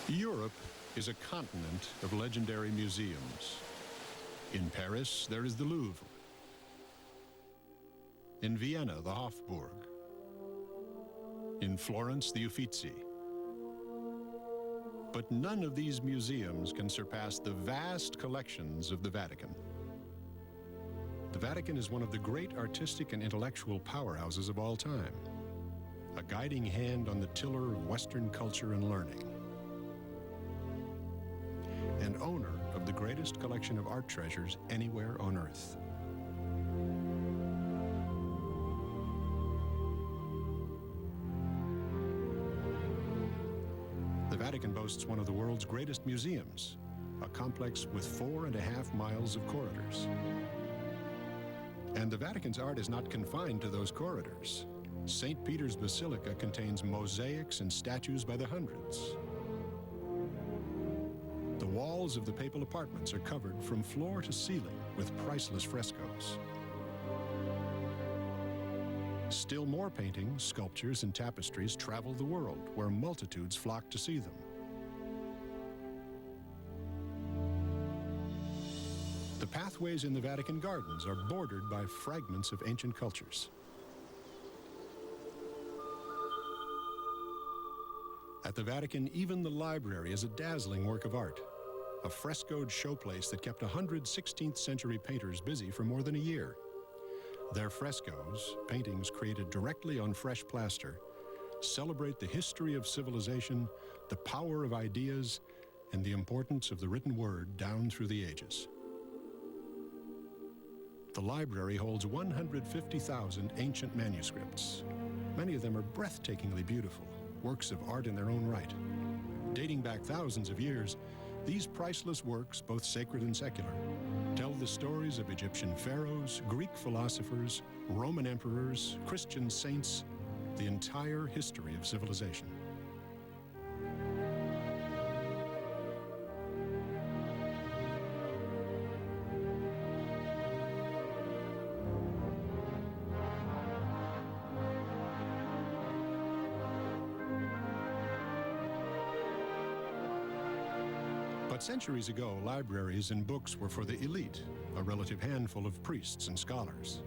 Europe is a continent of legendary museums. In Paris, there is the Louvre. In Vienna, the Hofburg. In Florence, the Uffizi. But none of these museums can surpass the vast collections of the Vatican. The Vatican is one of the great artistic and intellectual powerhouses of all time, a guiding hand on the tiller of Western culture and learning, and owner of the greatest collection of art treasures anywhere on earth. The Vatican boasts one of the world's greatest museums, a complex with 4.5 miles of corridors. And the Vatican's art is not confined to those corridors. St. Peter's Basilica contains mosaics and statues by the hundreds. The walls of the papal apartments are covered from floor to ceiling with priceless frescoes. Still more paintings, sculptures, and tapestries travel the world, where multitudes flock to see them. The pathways in the Vatican gardens are bordered by fragments of ancient cultures. At the Vatican, even the library is a dazzling work of art, a frescoed showplace that kept 100 16th century painters busy for more than a year. Their frescoes, paintings created directly on fresh plaster, celebrate the history of civilization, the power of ideas, and the importance of the written word down through the ages. The library holds 150,000 ancient manuscripts. Many of them are breathtakingly beautiful, works of art in their own right. Dating back thousands of years, these priceless works, both sacred and secular, tell the stories of Egyptian pharaohs, Greek philosophers, Roman emperors, Christian saints, the entire history of civilization. But centuries ago, libraries and books were for the elite, a relative handful of priests and scholars.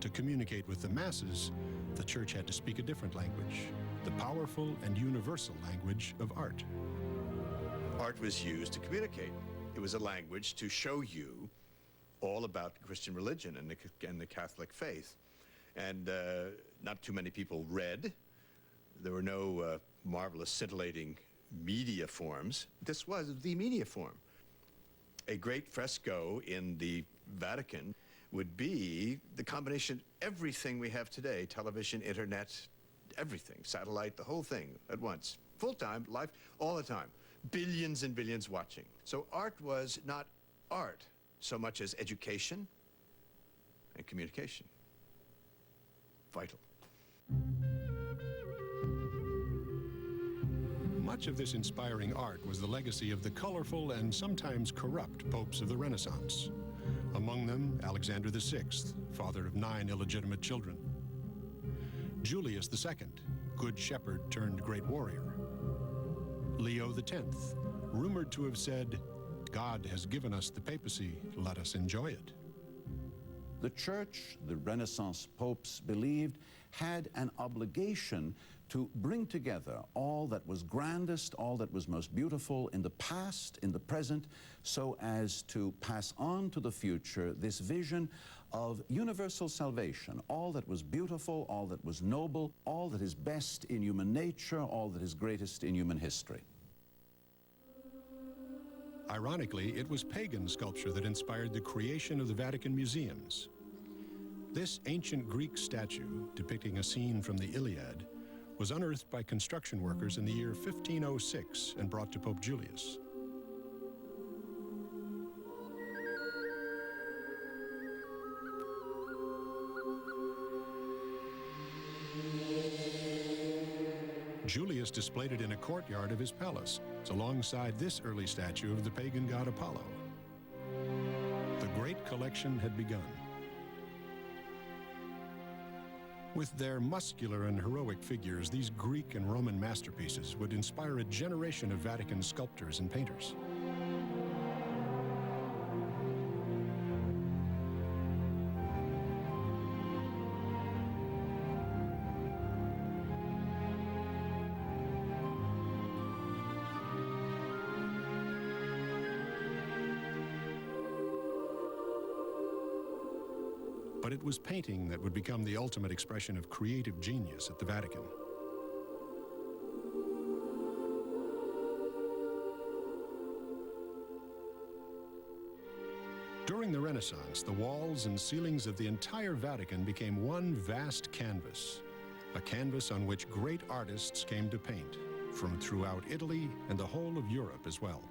To communicate with the masses, the church had to speak a different language, the powerful and universal language of art. Art was used to communicate. It was a language to show you all about Christian religion and the Catholic faith. And not too many people read. There were no marvelous, scintillating media forms. This was the media form. A great fresco in the Vatican would be the combination of everything we have today: television, internet, everything, satellite, the whole thing at once. Full-time, live, all the time. Billions and billions watching. So art was not art so much as education and communication. Vital. Much of this inspiring art was the legacy of the colorful and sometimes corrupt popes of the Renaissance. Among them, Alexander VI, father of 9 illegitimate children. Julius II, good shepherd turned great warrior. Leo X, rumored to have said, "God has given us the papacy, let us enjoy it." The church, the Renaissance popes believed, had an obligation to bring together all that was grandest, all that was most beautiful in the past, in the present, so as to pass on to the future this vision of universal salvation, all that was beautiful, all that was noble, all that is best in human nature, all that is greatest in human history. Ironically, it was pagan sculpture that inspired the creation of the Vatican museums. This ancient Greek statue, depicting a scene from the Iliad, was unearthed by construction workers in the year 1506 and brought to Pope Julius. Julius displayed it in a courtyard of his palace, alongside this early statue of the pagan god Apollo. The great collection had begun. With their muscular and heroic figures, these Greek and Roman masterpieces would inspire a generation of Vatican sculptors and painters. But it was painting that would become the ultimate expression of creative genius at the Vatican. During the Renaissance, the walls and ceilings of the entire Vatican became one vast canvas, a canvas on which great artists came to paint, from throughout Italy and the whole of Europe as well.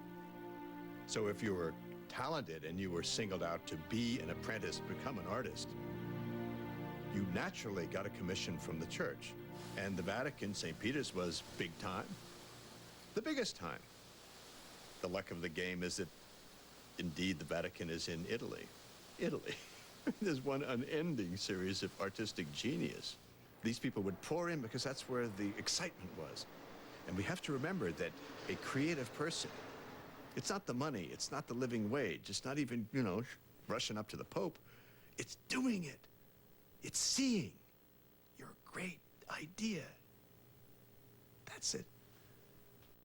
So if you were talented and you were singled out to be an apprentice, become an artist, you naturally got a commission from the church. And the Vatican, St. Peter's, was big time, the biggest time. The luck of the game is that indeed the Vatican is in Italy. Italy. There's one unending series of artistic genius. These people would pour in because that's where the excitement was. And we have to remember that a creative person, it's not the money, it's not the living wage, it's not even, rushing up to the Pope. It's doing it. It's seeing your great idea. That's it.